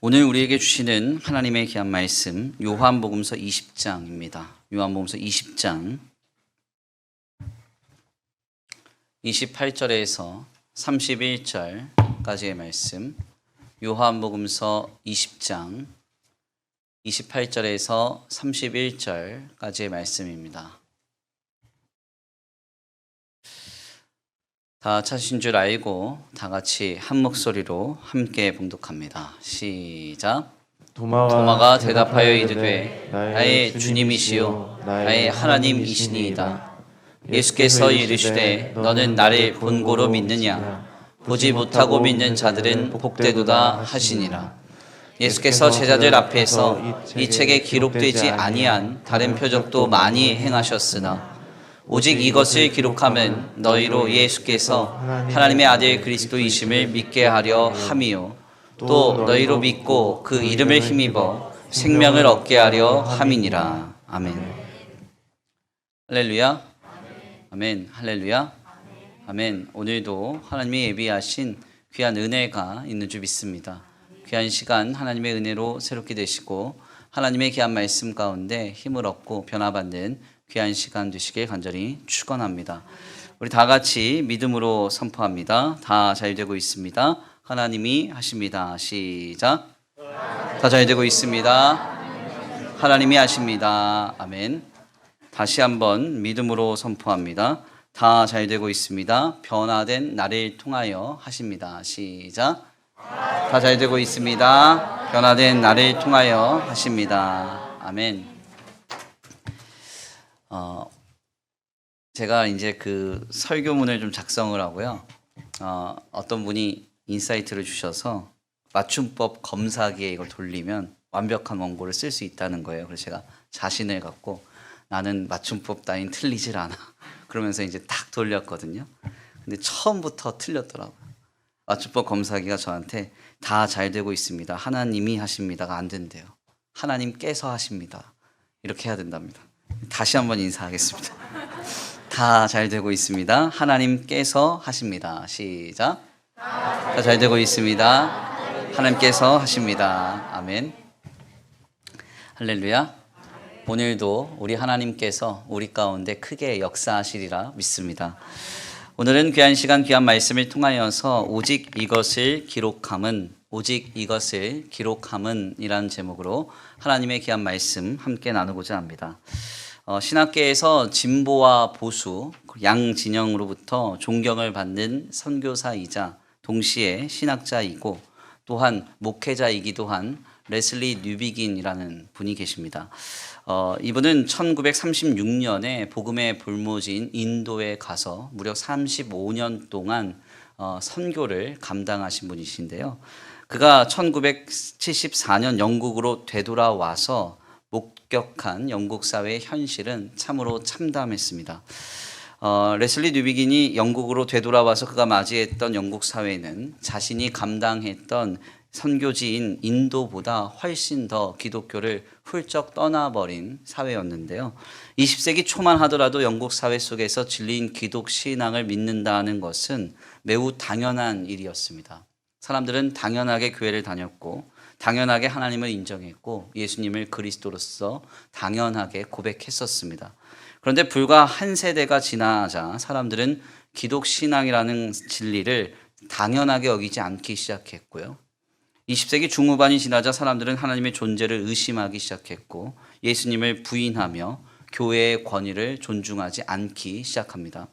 오늘 우리에게 주시는 하나님의 귀한 말씀 요한복음서 20장입니다. 요한복음서 20장 28절에서 31절까지의 말씀. 요한복음서 20장 28절에서 31절까지의 말씀입니다. 다 찾으신 줄 알고 다 같이 한 목소리로 함께 봉독합니다. 시작. 도마가 대답하여 이르되 나의 주님이시요 나의 하나님이시니이다. 예수께서 이르시되 너는 나를 본고로 믿느냐? 보지 못하고 믿는 자들은 복되도다 하시니라. 예수께서 제자들 앞에서 이 책에 기록되지 아니한 다른 표적도 많이 행하셨으나 오직 이것을 기록함은 너희로 예수께서 하나님의 아들 그리스도이심을 믿게 하려 함이요 또 너희로 믿고 그 이름을 힘입어 생명을 얻게 하려 함이니라. 아멘. 할렐루야. 아멘. 할렐루야. 아멘. 오늘도 하나님이 예비하신 귀한 은혜가 있는 줄 믿습니다. 귀한 시간 하나님의 은혜로 새롭게 되시고 하나님의 귀한 말씀 가운데 힘을 얻고 변화받는 귀한 시간 되시길 간절히 축원합니다. 우리 다 같이 믿음으로 선포합니다. 다 잘 되고 있습니다. 하나님이 하십니다. 시작. 다 잘 되고 있습니다. 하나님이 하십니다. 아멘. 다시 한번 믿음으로 선포합니다. 다 잘 되고 있습니다. 변화된 나를 통하여 하십니다. 시작. 다 잘 되고 있습니다. 변화된 나를 통하여 하십니다. 아멘. 제가 이제 그 설교문을 좀 작성을 하고요. 어떤 분이 인사이트를 주셔서 맞춤법 검사기에 이걸 돌리면 완벽한 원고를 쓸 수 있다는 거예요. 그래서 제가 자신을 갖고 나는 맞춤법 따윈 틀리질 않아. 그러면서 이제 딱 돌렸거든요. 근데 처음부터 틀렸더라고요. 맞춤법 검사기가 저한테 다 잘 되고 있습니다. 하나님이 하십니다가 안 된대요. 하나님께서 하십니다. 이렇게 해야 된답니다. 다시 한번 인사하겠습니다. 다 잘 되고 있습니다. 하나님께서 하십니다. 시작. 다 잘 되고 있습니다. 하나님께서 하십니다. 아멘. 할렐루야. 오늘도 우리 하나님께서 우리 가운데 크게 역사하시리라 믿습니다. 오늘은 귀한 시간 귀한 말씀을 통하여서 오직 이것을 기록함은 이라는 제목으로 하나님의 귀한 말씀 함께 나누고자 합니다. 신학계에서 진보와 보수 양 진영으로부터 존경을 받는 선교사이자 동시에 신학자이고 또한 목회자이기도 한 레슬리 뉴비긴이라는 분이 계십니다. 이분은 1936년에 복음의 볼모지인 인도에 가서 무려 35년 동안 선교를 감당하신 분이신데요. 그가 1974년 영국으로 되돌아와서 목격한 영국 사회의 현실은 참으로 참담했습니다. 레슬리 뉴비긴이 영국으로 되돌아와서 그가 맞이했던 영국 사회는 자신이 감당했던 선교지인 인도보다 훨씬 더 기독교를 훌쩍 떠나버린 사회였는데요. 20세기 초만 하더라도 영국 사회 속에서 진리인 기독 신앙을 믿는다는 것은 매우 당연한 일이었습니다. 사람들은 당연하게 교회를 다녔고 당연하게 하나님을 인정했고 예수님을 그리스도로서 당연하게 고백했었습니다. 그런데 불과 한 세대가 지나자 사람들은 기독 신앙이라는 진리를 당연하게 여기지 않기 시작했고요. 20세기 중후반이 지나자 사람들은 하나님의 존재를 의심하기 시작했고 예수님을 부인하며 교회의 권위를 존중하지 않기 시작합니다.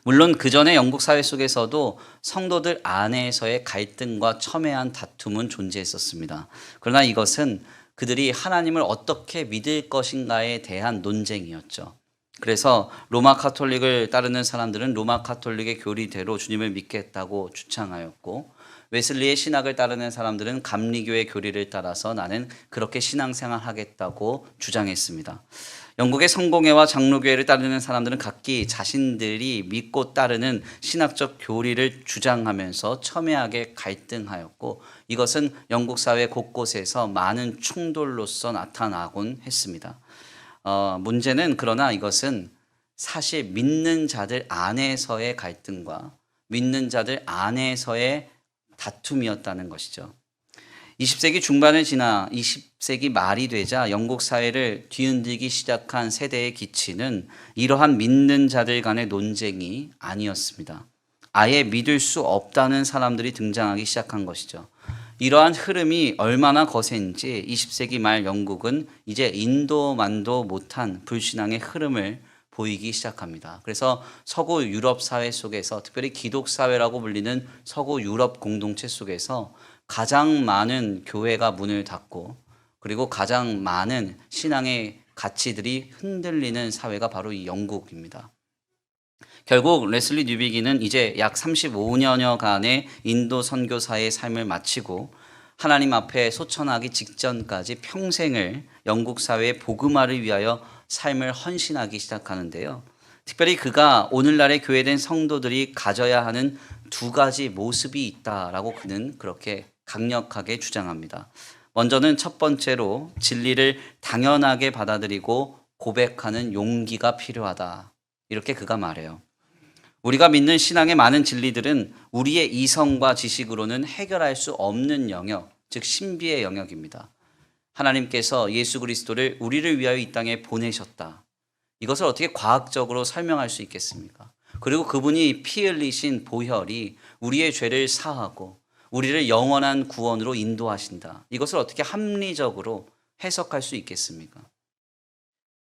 물론 그 전에 영국 사회 속에서도 성도들 안에서의 갈등과 첨예한 다툼은 존재했었습니다. 그러나 이것은 그들이 하나님을 어떻게 믿을 것인가에 대한 논쟁이었죠. 그래서 로마 카톨릭을 따르는 사람들은 로마 카톨릭의 교리대로 주님을 믿겠다고 주창하였고 웨슬리의 신학을 따르는 사람들은 감리교의 교리를 따라서 나는 그렇게 신앙생활 하겠다고 주장했습니다. 영국의 성공회와 장로교회를 따르는 사람들은 각기 자신들이 믿고 따르는 신학적 교리를 주장하면서 첨예하게 갈등하였고 이것은 영국 사회 곳곳에서 많은 충돌로서 나타나곤 했습니다. 문제는 그러나 이것은 사실 믿는 자들 안에서의 갈등과 믿는 자들 안에서의 다툼이었다는 것이죠. 20세기 중반을 지나 20세기 말이 되자 영국 사회를 뒤흔들기 시작한 세대의 기치는 이러한 믿는 자들 간의 논쟁이 아니었습니다. 아예 믿을 수 없다는 사람들이 등장하기 시작한 것이죠. 이러한 흐름이 얼마나 거센지 20세기 말 영국은 이제 인도만도 못한 불신앙의 흐름을 보이기 시작합니다. 그래서 서구 유럽 사회 속에서, 특별히 기독 사회라고 불리는 서구 유럽 공동체 속에서 가장 많은 교회가 문을 닫고, 그리고 가장 많은 신앙의 가치들이 흔들리는 사회가 바로 이 영국입니다. 결국 레슬리 뉴비기는 이제 약 35년여간의 인도 선교사의 삶을 마치고 하나님 앞에 소천하기 직전까지 평생을 영국 사회의 복음화를 위하여 삶을 헌신하기 시작하는데요. 특별히 그가 오늘날의 교회된 성도들이 가져야 하는 두 가지 모습이 있다라고 그는 그렇게 강력하게 주장합니다. 먼저는 첫 번째로 진리를 당연하게 받아들이고 고백하는 용기가 필요하다. 이렇게 그가 말해요. 우리가 믿는 신앙의 많은 진리들은 우리의 이성과 지식으로는 해결할 수 없는 영역, 즉 신비의 영역입니다. 하나님께서 예수 그리스도를 우리를 위하여 이 땅에 보내셨다. 이것을 어떻게 과학적으로 설명할 수 있겠습니까? 그리고 그분이 피 흘리신 보혈이 우리의 죄를 사하고 우리를 영원한 구원으로 인도하신다. 이것을 어떻게 합리적으로 해석할 수 있겠습니까?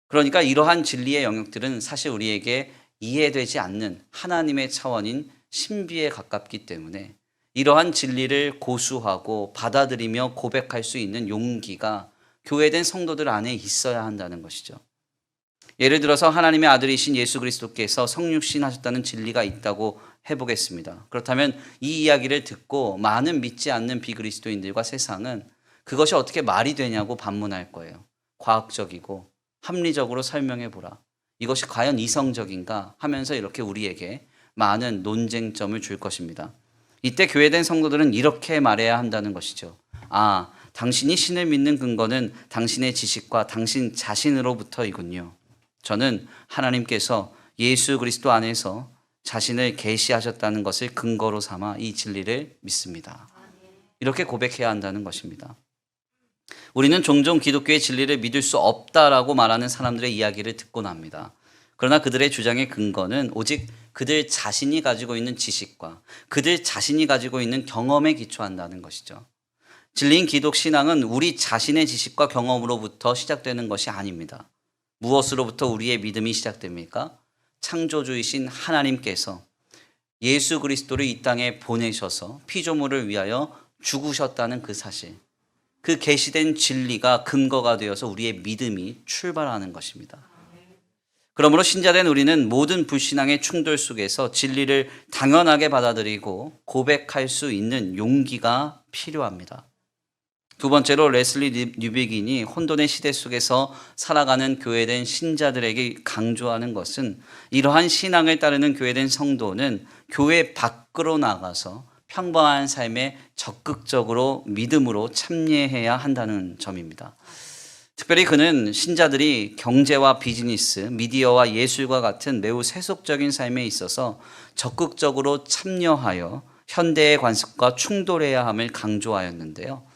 그러니까 이러한 진리의 영역들은 사실 우리에게 이해되지 않는 하나님의 차원인 신비에 가깝기 때문에 이러한 진리를 고수하고 받아들이며 고백할 수 있는 용기가 교회된 성도들 안에 있어야 한다는 것이죠. 예를 들어서 하나님의 아들이신 예수 그리스도께서 성육신 하셨다는 진리가 있다고 해보겠습니다. 그렇다면 이 이야기를 듣고 많은 믿지 않는 비그리스도인들과 세상은 그것이 어떻게 말이 되냐고 반문할 거예요. 과학적이고 합리적으로 설명해 보라. 이것이 과연 이성적인가 하면서 이렇게 우리에게 많은 논쟁점을 줄 것입니다. 이때 교회된 성도들은 이렇게 말해야 한다는 것이죠. 아, 당신이 신을 믿는 근거는 당신의 지식과 당신 자신으로부터이군요. 저는 하나님께서 예수 그리스도 안에서 자신을 계시하셨다는 것을 근거로 삼아 이 진리를 믿습니다. 이렇게 고백해야 한다는 것입니다. 우리는 종종 기독교의 진리를 믿을 수 없다라고 말하는 사람들의 이야기를 듣곤 합니다. 그러나 그들의 주장의 근거는 오직 그들 자신이 가지고 있는 지식과 그들 자신이 가지고 있는 경험에 기초한다는 것이죠. 진리인 기독 신앙은 우리 자신의 지식과 경험으로부터 시작되는 것이 아닙니다. 무엇으로부터 우리의 믿음이 시작됩니까? 창조주이신 하나님께서 예수 그리스도를 이 땅에 보내셔서 피조물을 위하여 죽으셨다는 그 사실, 그 계시된 진리가 근거가 되어서 우리의 믿음이 출발하는 것입니다. 그러므로 신자된 우리는 모든 불신앙의 충돌 속에서 진리를 당연하게 받아들이고 고백할 수 있는 용기가 필요합니다. 두 번째로 레슬리 뉴비긴이 혼돈의 시대 속에서 살아가는 교회된 신자들에게 강조하는 것은 이러한 신앙을 따르는 교회된 성도는 교회 밖으로 나가서 평범한 삶에 적극적으로 믿음으로 참여해야 한다는 점입니다. 특별히 그는 신자들이 경제와 비즈니스, 미디어와 예술과 같은 매우 세속적인 삶에 있어서 적극적으로 참여하여 현대의 관습과 충돌해야 함을 강조하였는데요.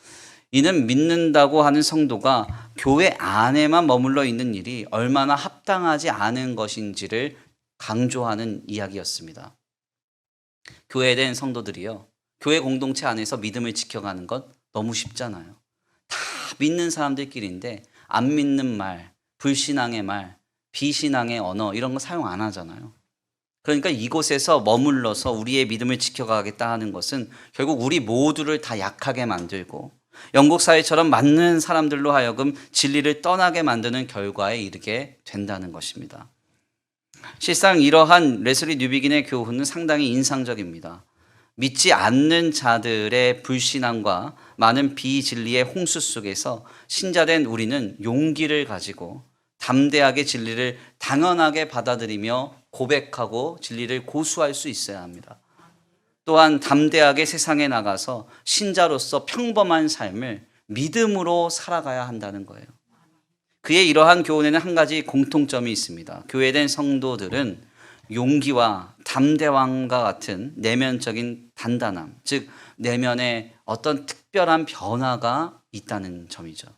이는 믿는다고 하는 성도가 교회 안에만 머물러 있는 일이 얼마나 합당하지 않은 것인지를 강조하는 이야기였습니다. 교회된 성도들이요, 교회 공동체 안에서 믿음을 지켜가는 것 너무 쉽잖아요. 다 믿는 사람들끼리인데 안 믿는 말, 불신앙의 말, 비신앙의 언어 이런 거 사용 안 하잖아요. 그러니까 이곳에서 머물러서 우리의 믿음을 지켜가겠다 하는 것은 결국 우리 모두를 다 약하게 만들고 영국 사회처럼 맞는 사람들로 하여금 진리를 떠나게 만드는 결과에 이르게 된다는 것입니다. 실상 이러한 레슬리 뉴비긴의 교훈은 상당히 인상적입니다. 믿지 않는 자들의 불신앙과 많은 비진리의 홍수 속에서 신자된 우리는 용기를 가지고 담대하게 진리를 당연하게 받아들이며 고백하고 진리를 고수할 수 있어야 합니다. 또한 담대하게 세상에 나가서 신자로서 평범한 삶을 믿음으로 살아가야 한다는 거예요. 그의 이러한 교훈에는 한 가지 공통점이 있습니다. 교회된 성도들은 용기와 담대함과 같은 내면적인 단단함, 즉 내면에 어떤 특별한 변화가 있다는 점이죠.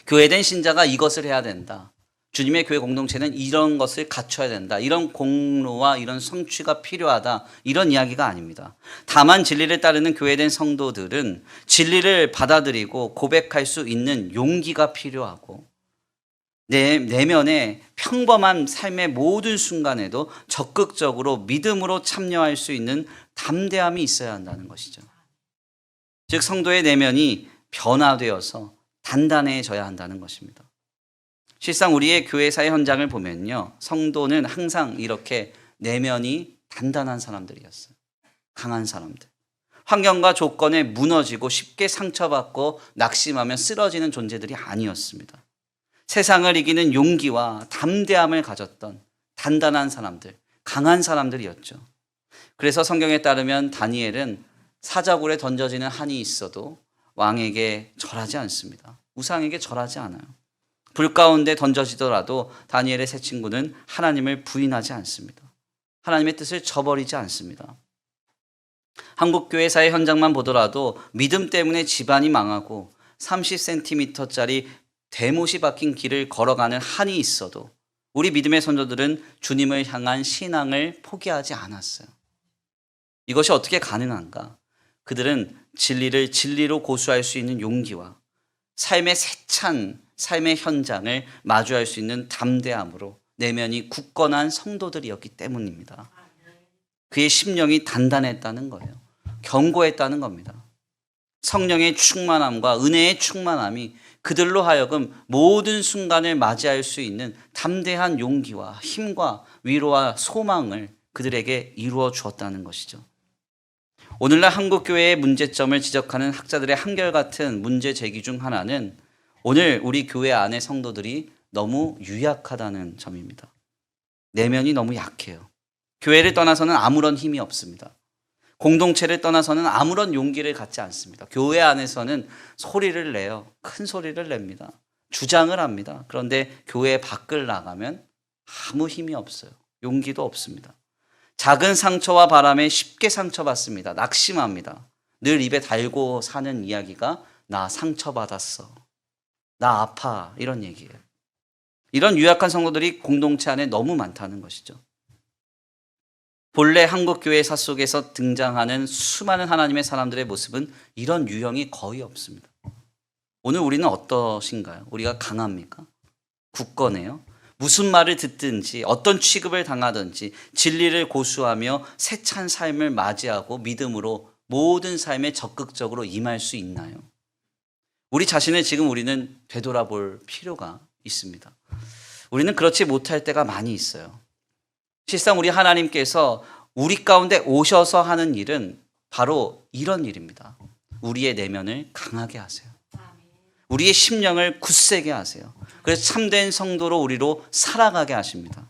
교회된 신자가 이것을 해야 된다. 주님의 교회 공동체는 이런 것을 갖춰야 된다. 이런 공로와 이런 성취가 필요하다. 이런 이야기가 아닙니다. 다만 진리를 따르는 교회된 성도들은 진리를 받아들이고 고백할 수 있는 용기가 필요하고 내면에 평범한 삶의 모든 순간에도 적극적으로 믿음으로 참여할 수 있는 담대함이 있어야 한다는 것이죠. 즉 성도의 내면이 변화되어서 단단해져야 한다는 것입니다. 실상 우리의 교회사의 현장을 보면요, 성도는 항상 이렇게 내면이 단단한 사람들이었어요. 강한 사람들. 환경과 조건에 무너지고 쉽게 상처받고 낙심하면 쓰러지는 존재들이 아니었습니다. 세상을 이기는 용기와 담대함을 가졌던 단단한 사람들, 강한 사람들이었죠. 그래서 성경에 따르면 다니엘은 사자굴에 던져지는 한이 있어도 왕에게 절하지 않습니다. 우상에게 절하지 않아요. 불 가운데 던져지더라도 다니엘의 세 친구는 하나님을 부인하지 않습니다. 하나님의 뜻을 저버리지 않습니다. 한국 교회사의 현장만 보더라도 믿음 때문에 집안이 망하고 30cm짜리 대못이 박힌 길을 걸어가는 한이 있어도 우리 믿음의 선조들은 주님을 향한 신앙을 포기하지 않았어요. 이것이 어떻게 가능한가? 그들은 진리를 진리로 고수할 수 있는 용기와 삶의 세찬 삶의 현장을 마주할 수 있는 담대함으로 내면이 굳건한 성도들이었기 때문입니다. 그의 심령이 단단했다는 거예요. 견고했다는 겁니다. 성령의 충만함과 은혜의 충만함이 그들로 하여금 모든 순간을 맞이할 수 있는 담대한 용기와 힘과 위로와 소망을 그들에게 이루어 주었다는 것이죠. 오늘날 한국교회의 문제점을 지적하는 학자들의 한결같은 문제 제기 중 하나는 오늘 우리 교회 안의 성도들이 너무 유약하다는 점입니다. 내면이 너무 약해요. 교회를 떠나서는 아무런 힘이 없습니다. 공동체를 떠나서는 아무런 용기를 갖지 않습니다. 교회 안에서는 소리를 내요. 큰 소리를 냅니다. 주장을 합니다. 그런데 교회 밖을 나가면 아무 힘이 없어요. 용기도 없습니다. 작은 상처와 바람에 쉽게 상처받습니다. 낙심합니다. 늘 입에 달고 사는 이야기가 나 상처받았어. 나 아파. 이런 얘기예요. 이런 유약한 성도들이 공동체 안에 너무 많다는 것이죠. 본래 한국교회사 속에서 등장하는 수많은 하나님의 사람들의 모습은 이런 유형이 거의 없습니다. 오늘 우리는 어떠신가요? 우리가 강합니까? 굳건해요? 무슨 말을 듣든지 어떤 취급을 당하든지 진리를 고수하며 세찬 삶을 맞이하고 믿음으로 모든 삶에 적극적으로 임할 수 있나요? 우리 자신을 지금 우리는 되돌아볼 필요가 있습니다. 우리는 그렇지 못할 때가 많이 있어요. 실상 우리 하나님께서 우리 가운데 오셔서 하는 일은 바로 이런 일입니다. 우리의 내면을 강하게 하세요. 우리의 심령을 굳세게 하세요. 그래서 참된 성도로 우리로 살아가게 하십니다.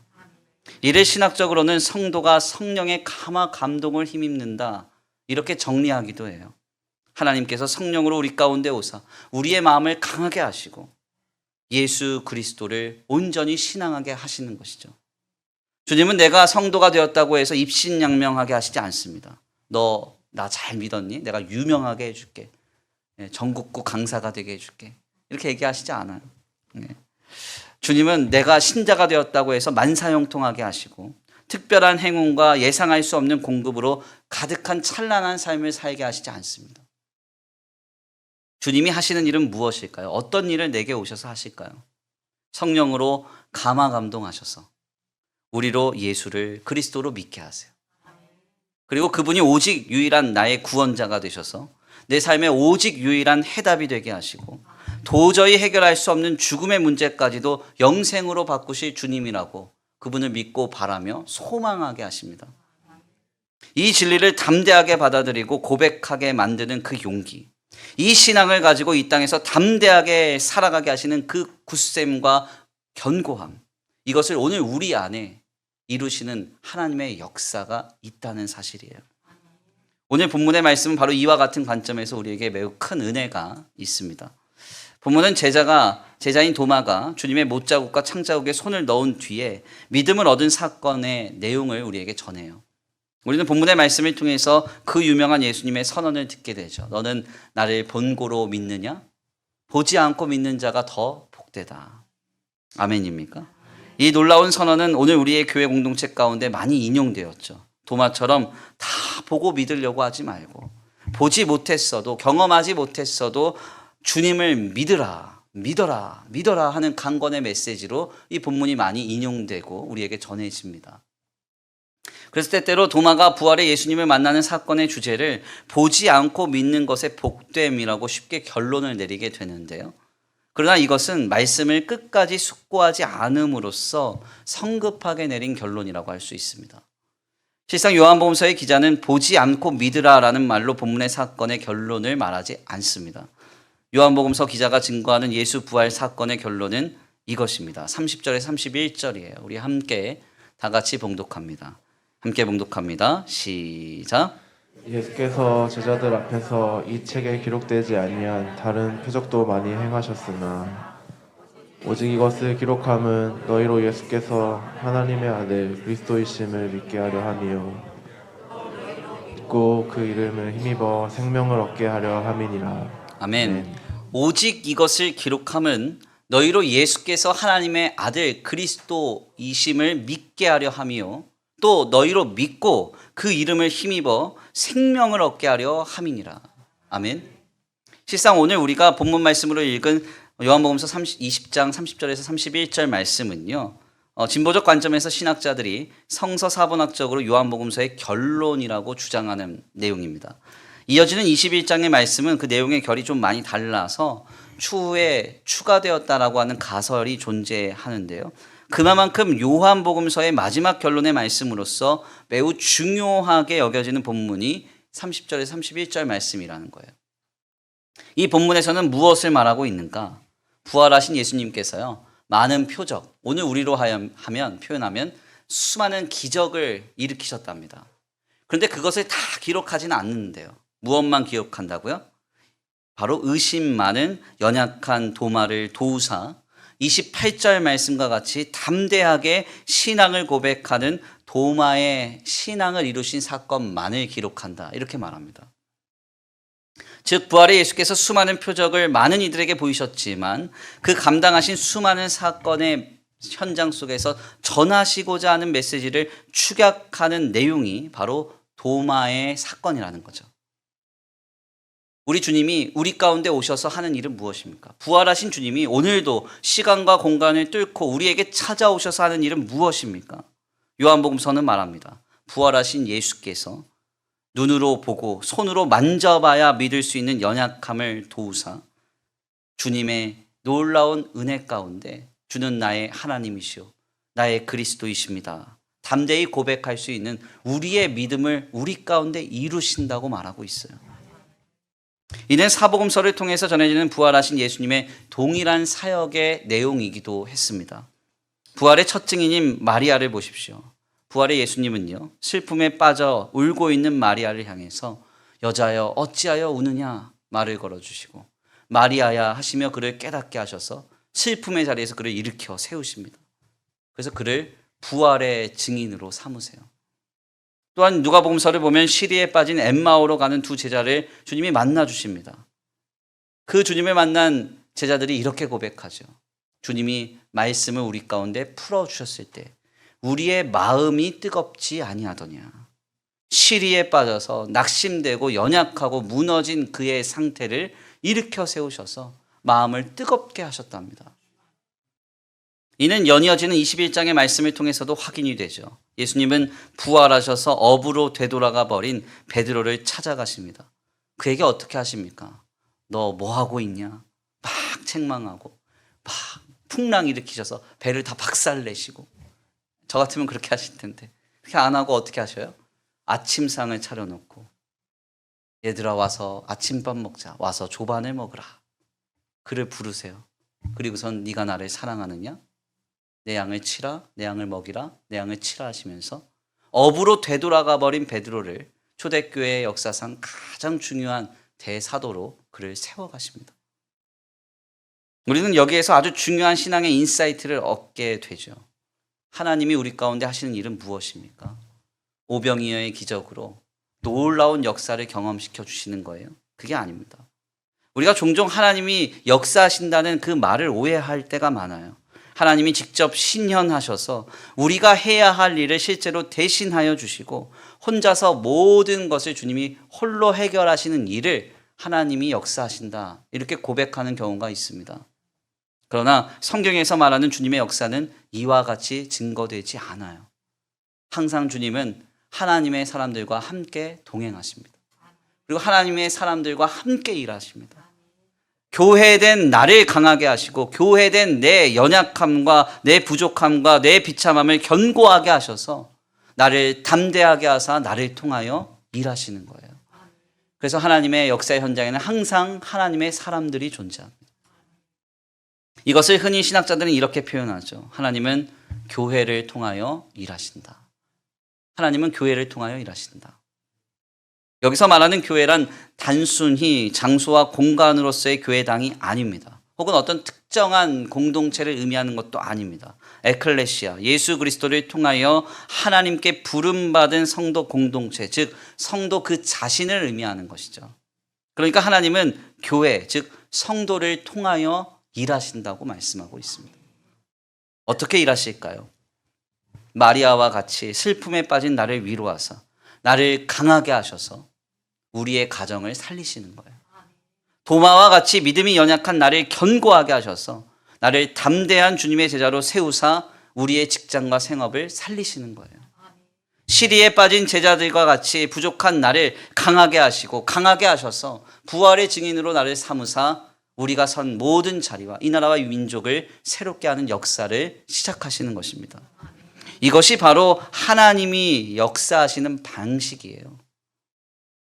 이를 신학적으로는 성도가 성령의 감화 감동을 힘입는다, 이렇게 정리하기도 해요. 하나님께서 성령으로 우리 가운데 오사 우리의 마음을 강하게 하시고 예수 그리스도를 온전히 신앙하게 하시는 것이죠. 주님은 내가 성도가 되었다고 해서 입신양명하게 하시지 않습니다. 너 나 잘 믿었니? 내가 유명하게 해줄게. 전국구 강사가 되게 해줄게. 이렇게 얘기하시지 않아요. 주님은 내가 신자가 되었다고 해서 만사형통하게 하시고 특별한 행운과 예상할 수 없는 공급으로 가득한 찬란한 삶을 살게 하시지 않습니다. 주님이 하시는 일은 무엇일까요? 어떤 일을 내게 오셔서 하실까요? 성령으로 감화 감동하셔서 우리로 예수를 그리스도로 믿게 하세요. 그리고 그분이 오직 유일한 나의 구원자가 되셔서 내 삶에 오직 유일한 해답이 되게 하시고 도저히 해결할 수 없는 죽음의 문제까지도 영생으로 바꾸실 주님이라고 그분을 믿고 바라며 소망하게 하십니다. 이 진리를 담대하게 받아들이고 고백하게 만드는 그 용기, 이 신앙을 가지고 이 땅에서 담대하게 살아가게 하시는 그 굳셈과 견고함, 이것을 오늘 우리 안에 이루시는 하나님의 역사가 있다는 사실이에요. 오늘 본문의 말씀은 바로 이와 같은 관점에서 우리에게 매우 큰 은혜가 있습니다. 본문은 제자인 도마가 주님의 못자국과 창자국에 손을 넣은 뒤에 믿음을 얻은 사건의 내용을 우리에게 전해요. 우리는 본문의 말씀을 통해서 그 유명한 예수님의 선언을 듣게 되죠. 너는 나를 본고로 믿느냐? 보지 않고 믿는 자가 더 복되다. 아멘입니까? 이 놀라운 선언은 오늘 우리의 교회 공동체 가운데 많이 인용되었죠. 도마처럼 다 보고 믿으려고 하지 말고, 보지 못했어도, 경험하지 못했어도 주님을 믿으라, 믿어라, 믿어라 하는 강권의 메시지로 이 본문이 많이 인용되고 우리에게 전해집니다. 그래서 때때로 도마가 부활의 예수님을 만나는 사건의 주제를 보지 않고 믿는 것의 복됨이라고 쉽게 결론을 내리게 되는데요. 그러나 이것은 말씀을 끝까지 숙고하지 않음으로써 성급하게 내린 결론이라고 할 수 있습니다. 실상 요한복음서의 기자는 보지 않고 믿으라라는 말로 본문의 사건의 결론을 말하지 않습니다. 요한복음서 기자가 증거하는 예수 부활 사건의 결론은 이것입니다. 30절에 31절이에요. 우리 함께 다 같이 봉독합니다. 함께 봉독합니다. 시작. 예수께서 제자들 앞에서 이 책에 기록되지 아니한 다른 표적도 많이 행하셨으나 오직 이것을 기록함은 너희로 예수께서 하나님의 아들 그리스도이심을 믿게 하려 함이요 믿고 그 이름을 힘입어 생명을 얻게 하려 함이니라. 아멘. 오직 이것을 기록함은 너희로 예수께서 하나님의 아들 그리스도이심을 믿게 하려 함이요 또 너희로 믿고 그 이름을 힘입어 생명을 얻게 하려 함이니라. 아멘. 실상 오늘 우리가 본문 말씀으로 읽은 요한복음서 20장 30절에서 31절 말씀은요, 진보적 관점에서 신학자들이 성서사본학적으로 요한복음서의 결론이라고 주장하는 내용입니다. 이어지는 21장의 말씀은 그 내용의 결이 좀 많이 달라서 추후에 추가되었다라고 하는 가설이 존재하는데요. 그만큼 요한복음서의 마지막 결론의 말씀으로서 매우 중요하게 여겨지는 본문이 30절에서 31절 말씀이라는 거예요. 이 본문에서는 무엇을 말하고 있는가? 부활하신 예수님께서요, 많은 표적, 오늘 우리로 표현하면 수많은 기적을 일으키셨답니다. 그런데 그것을 다 기록하지는 않는데요. 무엇만 기록한다고요? 바로 의심 많은 연약한 도마를 도우사 28절 말씀과 같이 담대하게 신앙을 고백하는 도마의 신앙을 이루신 사건만을 기록한다. 이렇게 말합니다. 즉 부활의 예수께서 수많은 표적을 많은 이들에게 보이셨지만 그 감당하신 수많은 사건의 현장 속에서 전하시고자 하는 메시지를 축약하는 내용이 바로 도마의 사건이라는 거죠. 우리 주님이 우리 가운데 오셔서 하는 일은 무엇입니까? 부활하신 주님이 오늘도 시간과 공간을 뚫고 우리에게 찾아오셔서 하는 일은 무엇입니까? 요한복음서는 말합니다. 부활하신 예수께서 눈으로 보고 손으로 만져봐야 믿을 수 있는 연약함을 도우사 주님의 놀라운 은혜 가운데 주는 나의 하나님이시오 나의 그리스도이십니다. 담대히 고백할 수 있는 우리의 믿음을 우리 가운데 이루신다고 말하고 있어요. 이는 사복음서를 통해서 전해지는 부활하신 예수님의 동일한 사역의 내용이기도 했습니다. 부활의 첫 증인인 마리아를 보십시오. 부활의 예수님은요, 슬픔에 빠져 울고 있는 마리아를 향해서 여자여 어찌하여 우느냐 말을 걸어주시고 마리아야 하시며 그를 깨닫게 하셔서 슬픔의 자리에서 그를 일으켜 세우십니다. 그래서 그를 부활의 증인으로 삼으세요. 또한 누가복음서를 보면 시리에 빠진 엠마오로 가는 두 제자를 주님이 만나 주십니다. 그 주님을 만난 제자들이 이렇게 고백하죠. 주님이 말씀을 우리 가운데 풀어주셨을 때 우리의 마음이 뜨겁지 아니하더냐. 시리에 빠져서 낙심되고 연약하고 무너진 그의 상태를 일으켜 세우셔서 마음을 뜨겁게 하셨답니다. 이는 연이어지는 21장의 말씀을 통해서도 확인이 되죠. 예수님은 부활하셔서 업으로 되돌아가 버린 베드로를 찾아가십니다. 그에게 어떻게 하십니까? 너 뭐하고 있냐? 막 책망하고 막 풍랑 일으키셔서 배를 다 박살내시고 저 같으면 그렇게 하실 텐데 그렇게 안 하고 어떻게 하셔요? 아침상을 차려놓고 얘들아 와서 아침밥 먹자. 와서 조반을 먹으라. 그를 부르세요. 그리고선 네가 나를 사랑하느냐? 내 양을 치라, 내 양을 먹이라, 내 양을 치라 하시면서 업으로 되돌아가 버린 베드로를 초대교회의 역사상 가장 중요한 대사도로 그를 세워가십니다. 우리는 여기에서 아주 중요한 신앙의 인사이트를 얻게 되죠. 하나님이 우리 가운데 하시는 일은 무엇입니까? 오병이어의 기적으로 놀라운 역사를 경험시켜 주시는 거예요? 그게 아닙니다. 우리가 종종 하나님이 역사하신다는 그 말을 오해할 때가 많아요. 하나님이 직접 신현하셔서 우리가 해야 할 일을 실제로 대신하여 주시고 혼자서 모든 것을 주님이 홀로 해결하시는 일을 하나님이 역사하신다, 이렇게 고백하는 경우가 있습니다. 그러나 성경에서 말하는 주님의 역사는 이와 같이 증거되지 않아요. 항상 주님은 하나님의 사람들과 함께 동행하십니다. 그리고 하나님의 사람들과 함께 일하십니다. 교회된 나를 강하게 하시고 교회된 내 연약함과 내 부족함과 내 비참함을 견고하게 하셔서 나를 담대하게 하사 나를 통하여 일하시는 거예요. 그래서 하나님의 역사의 현장에는 항상 하나님의 사람들이 존재합니다. 이것을 흔히 신학자들은 이렇게 표현하죠. 하나님은 교회를 통하여 일하신다. 하나님은 교회를 통하여 일하신다. 여기서 말하는 교회란 단순히 장소와 공간으로서의 교회당이 아닙니다. 혹은 어떤 특정한 공동체를 의미하는 것도 아닙니다. 에클레시아, 예수 그리스도를 통하여 하나님께 부름받은 성도 공동체, 즉 성도 그 자신을 의미하는 것이죠. 그러니까 하나님은 교회, 즉 성도를 통하여 일하신다고 말씀하고 있습니다. 어떻게 일하실까요? 마리아와 같이 슬픔에 빠진 나를 위로하사 나를 강하게 하셔서 우리의 가정을 살리시는 거예요. 도마와 같이 믿음이 연약한 나를 견고하게 하셔서 나를 담대한 주님의 제자로 세우사 우리의 직장과 생업을 살리시는 거예요. 시리에 빠진 제자들과 같이 부족한 나를 강하게 하시고 강하게 하셔서 부활의 증인으로 나를 삼으사 우리가 선 모든 자리와 이 나라와 이 민족을 새롭게 하는 역사를 시작하시는 것입니다. 이것이 바로 하나님이 역사하시는 방식이에요.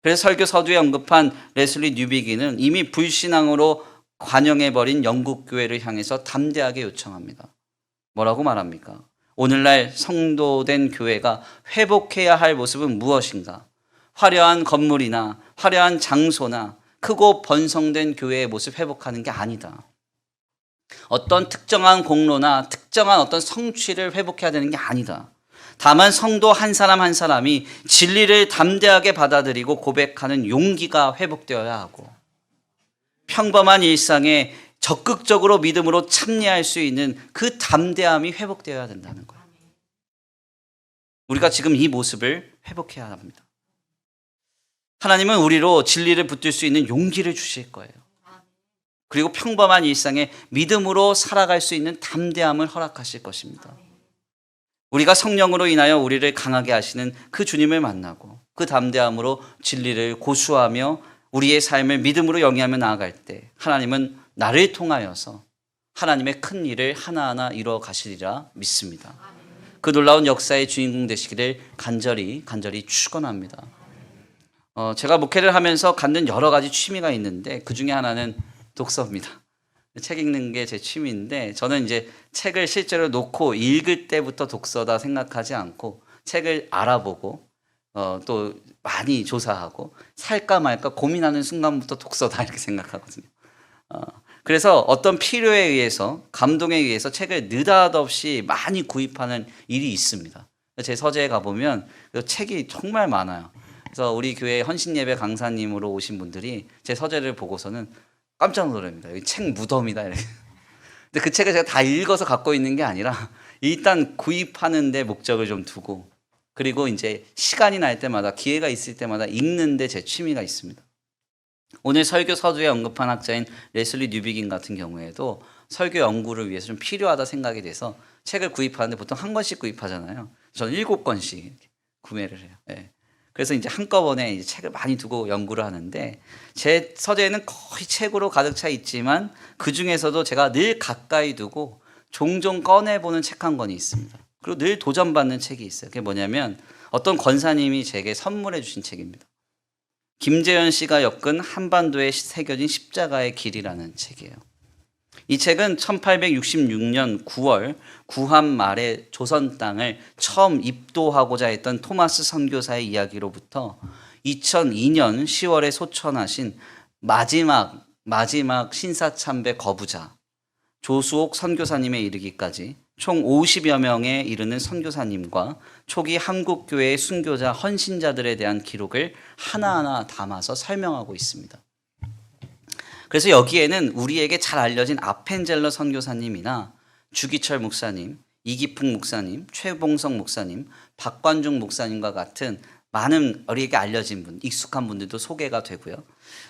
그래서 설교 서두에 언급한 레슬리 뉴비기는 이미 불신앙으로 관영해버린 영국 교회를 향해서 담대하게 요청합니다. 뭐라고 말합니까? 오늘날 성도된 교회가 회복해야 할 모습은 무엇인가? 화려한 건물이나 화려한 장소나 크고 번성된 교회의 모습 회복하는 게 아니다. 어떤 특정한 공로나 특정한 어떤 성취를 회복해야 되는 게 아니다. 다만 성도 한 사람 한 사람이 진리를 담대하게 받아들이고 고백하는 용기가 회복되어야 하고 평범한 일상에 적극적으로 믿음으로 참여할 수 있는 그 담대함이 회복되어야 된다는 거예요. 우리가 지금 이 모습을 회복해야 합니다. 하나님은 우리로 진리를 붙들 수 있는 용기를 주실 거예요. 그리고 평범한 일상에 믿음으로 살아갈 수 있는 담대함을 허락하실 것입니다. 우리가 성령으로 인하여 우리를 강하게 하시는 그 주님을 만나고 그 담대함으로 진리를 고수하며 우리의 삶을 믿음으로 영위하며 나아갈 때 하나님은 나를 통하여서 하나님의 큰 일을 하나하나 이루어 가시리라 믿습니다. 그 놀라운 역사의 주인공 되시기를 간절히 축원합니다. 제가 목회를 하면서 갖는 여러 가지 취미가 있는데 그 중에 하나는 독서입니다. 책 읽는 게 제 취미인데 저는 이제 책을 실제로 놓고 읽을 때부터 독서다 생각하지 않고 책을 알아보고 또 많이 조사하고 살까 말까 고민하는 순간부터 독서다 이렇게 생각하거든요. 그래서 어떤 필요에 의해서 감동에 의해서 책을 느닷없이 많이 구입하는 일이 있습니다. 제 서재에 가보면 책이 정말 많아요. 그래서 우리 교회 헌신예배 강사님으로 오신 분들이 제 서재를 보고서는 깜짝 놀랍니다. 여기 책 무덤이다 이렇게. 근데 그 책을 제가 다 읽어서 갖고 있는 게 아니라 일단 구입하는 데 목적을 좀 두고 그리고 이제 시간이 날 때마다 기회가 있을 때마다 읽는 데 제 취미가 있습니다. 오늘 설교 서두에 언급한 학자인 레슬리 뉴비긴 같은 경우에도 설교 연구를 위해서 좀 필요하다 생각이 돼서 책을 구입하는데 보통 한 권씩 구입하잖아요. 저는 7권씩 이렇게 구매를 해요. 네. 그래서 이제 한꺼번에 이제 책을 많이 두고 연구를 하는데 제 서재에는 거의 책으로 가득 차 있지만 그 중에서도 제가 늘 가까이 두고 종종 꺼내보는 책 한 권이 있습니다. 그리고 늘 도전받는 책이 있어요. 그게 뭐냐면 어떤 권사님이 제게 선물해 주신 책입니다. 김재현 씨가 엮은 한반도에 새겨진 십자가의 길이라는 책이에요. 이 책은 1866년 9월 구한 말에 조선 땅을 처음 입도하고자 했던 토마스 선교사의 이야기로부터 2002년 10월에 소천하신 마지막 신사참배 거부자 조수옥 선교사님에 이르기까지 총 50여 명에 이르는 선교사님과 초기 한국교회의 순교자 헌신자들에 대한 기록을 하나하나 담아서 설명하고 있습니다. 그래서 여기에는 우리에게 잘 알려진 아펜젤러 선교사님이나 주기철 목사님, 이기풍 목사님, 최봉성 목사님, 박관중 목사님과 같은 많은 우리에게 알려진 분, 익숙한 분들도 소개가 되고요.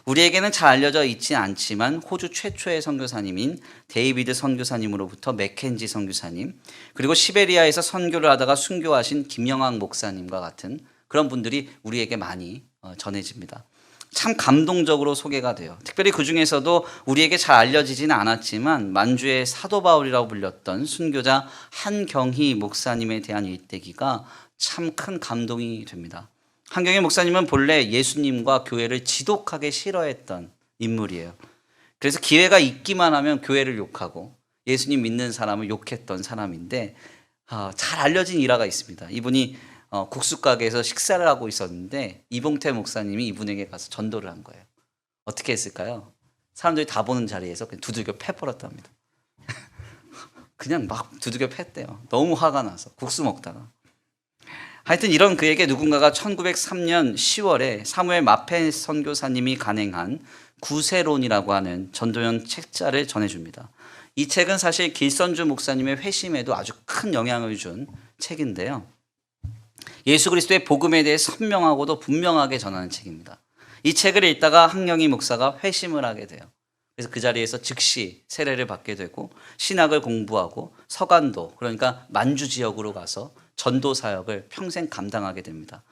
우리에게는 잘 알려져 있지 않지만 호주 최초의 선교사님인 데이비드 선교사님으로부터 맥켄지 선교사님, 그리고 시베리아에서 선교를 하다가 순교하신 김영학 목사님과 같은 그런 분들이 우리에게 많이 전해집니다. 참 감동적으로 소개가 돼요. 특별히 그 중에서도 우리에게 잘 알려지지는 않았지만 만주의 사도 바울이라고 불렸던 순교자 한경희 목사님에 대한 일대기가 참 큰 감동이 됩니다. 한경희 목사님은 본래 예수님과 교회를 지독하게 싫어했던 인물이에요. 그래서 기회가 있기만 하면 교회를 욕하고 예수님 믿는 사람을 욕했던 사람인데 잘 알려진 일화가 있습니다. 이분이 국수가게에서 식사를 하고 있었는데 이봉태 목사님이 이분에게 가서 전도를 한 거예요. 어떻게 했을까요? 사람들이 다 보는 자리에서 그냥 두들겨 패버렸답니다. 그냥 막 두들겨 팼대요. 너무 화가 나서 국수 먹다가. 하여튼 이런 그에게 누군가가 1903년 10월에 사무엘 마페 선교사님이 간행한 구세론이라고 하는 전도연 책자를 전해줍니다. 이 책은 사실 길선주 목사님의 회심에도 아주 큰 영향을 준 책인데요. 예수 그리스도의 복음에 대해 선명하고도 분명하게 전하는 책입니다. 이 책을 읽다가 한경희 목사가 회심을 하게 돼요. 그래서 그 자리에서 즉시 세례를 받게 되고 신학을 공부하고 서간도, 그러니까 만주 지역으로 가서 전도 사역을 평생 감당하게 됩니다.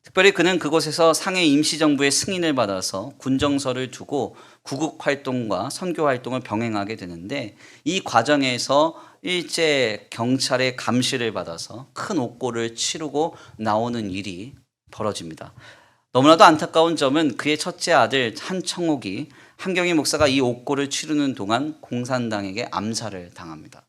특별히 그는 그곳에서 상해 임시정부의 승인을 받아서 군정서를 두고 구국 활동과 선교 활동을 병행하게 되는데 이 과정에서 일제 경찰의 감시를 받아서 큰 옥고를 치르고 나오는 일이 벌어집니다. 너무나도 안타까운 점은 그의 첫째 아들 한청옥이 한경희 목사가 이 옥고를 치르는 동안 공산당에게 암살을 당합니다.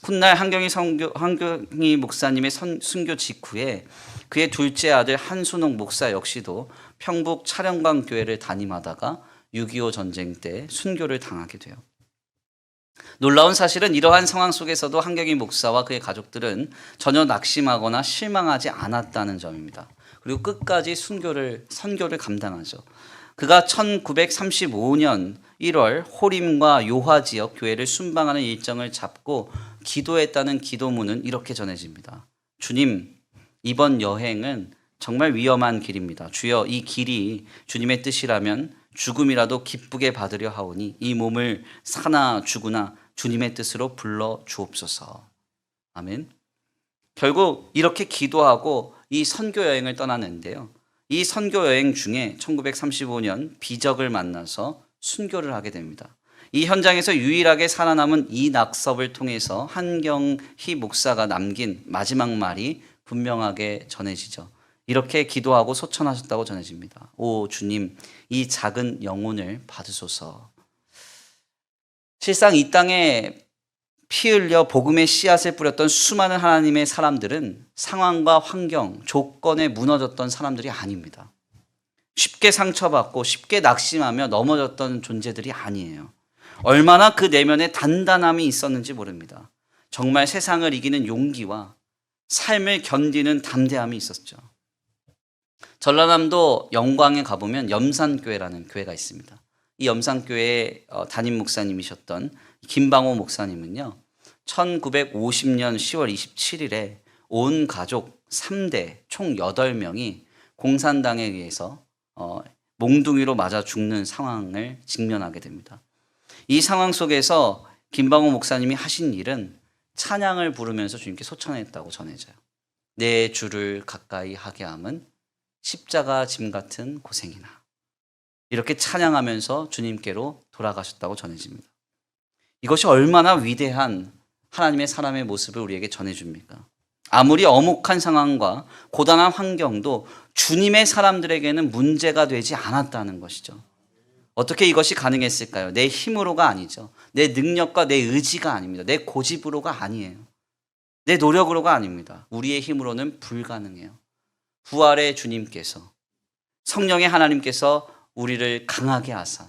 훗날 한경희 목사님의 순교 직후에 그의 둘째 아들 한순옥 목사 역시도 평북 차령방 교회를 담임하다가 6.25 전쟁 때 순교를 당하게 돼요. 놀라운 사실은 이러한 상황 속에서도 한경희 목사와 그의 가족들은 전혀 낙심하거나 실망하지 않았다는 점입니다. 그리고 끝까지 선교를 감당하죠. 그가 1935년 1월 호림과 요화 지역 교회를 순방하는 일정을 잡고 기도했다는 기도문은 이렇게 전해집니다. 주님, 이번 여행은 정말 위험한 길입니다. 주여, 이 길이 주님의 뜻이라면 죽음이라도 기쁘게 받으려 하오니 이 몸을 사나 죽으나 주님의 뜻으로 불러 주옵소서. 아멘. 결국 이렇게 기도하고 이 선교 여행을 떠나는데요. 이 선교 여행 중에 1935년 비적을 만나서 순교를 하게 됩니다. 이 현장에서 유일하게 살아남은 이 낙섭을 통해서 한경희 목사가 남긴 마지막 말이 분명하게 전해지죠. 이렇게 기도하고 소천하셨다고 전해집니다. 오 주님, 이 작은 영혼을 받으소서. 실상 이 땅에 피 흘려 복음의 씨앗을 뿌렸던 수많은 하나님의 사람들은 상황과 환경, 조건에 무너졌던 사람들이 아닙니다. 쉽게 상처받고 쉽게 낙심하며 넘어졌던 존재들이 아니에요. 얼마나 그 내면에 단단함이 있었는지 모릅니다. 정말 세상을 이기는 용기와 삶을 견디는 담대함이 있었죠. 전라남도 영광에 가보면 염산교회라는 교회가 있습니다. 이 염산교회의 담임 목사님이셨던 김방호 목사님은요, 1950년 10월 27일에 온 가족 3대 총 8명이 공산당에 의해서 몽둥이로 맞아 죽는 상황을 직면하게 됩니다. 이 상황 속에서 김방호 목사님이 하신 일은 찬양을 부르면서 주님께 소천했다고 전해져요. 내 주를 가까이 하게 함은 십자가 짐 같은 고생이나, 이렇게 찬양하면서 주님께로 돌아가셨다고 전해집니다. 이것이 얼마나 위대한 하나님의 사람의 모습을 우리에게 전해줍니까? 아무리 엄혹한 상황과 고단한 환경도 주님의 사람들에게는 문제가 되지 않았다는 것이죠. 어떻게 이것이 가능했을까요? 내 힘으로가 아니죠. 내 능력과 내 의지가 아닙니다. 내 고집으로가 아니에요. 내 노력으로가 아닙니다. 우리의 힘으로는 불가능해요. 부활의 주님께서, 성령의 하나님께서 우리를 강하게 하사,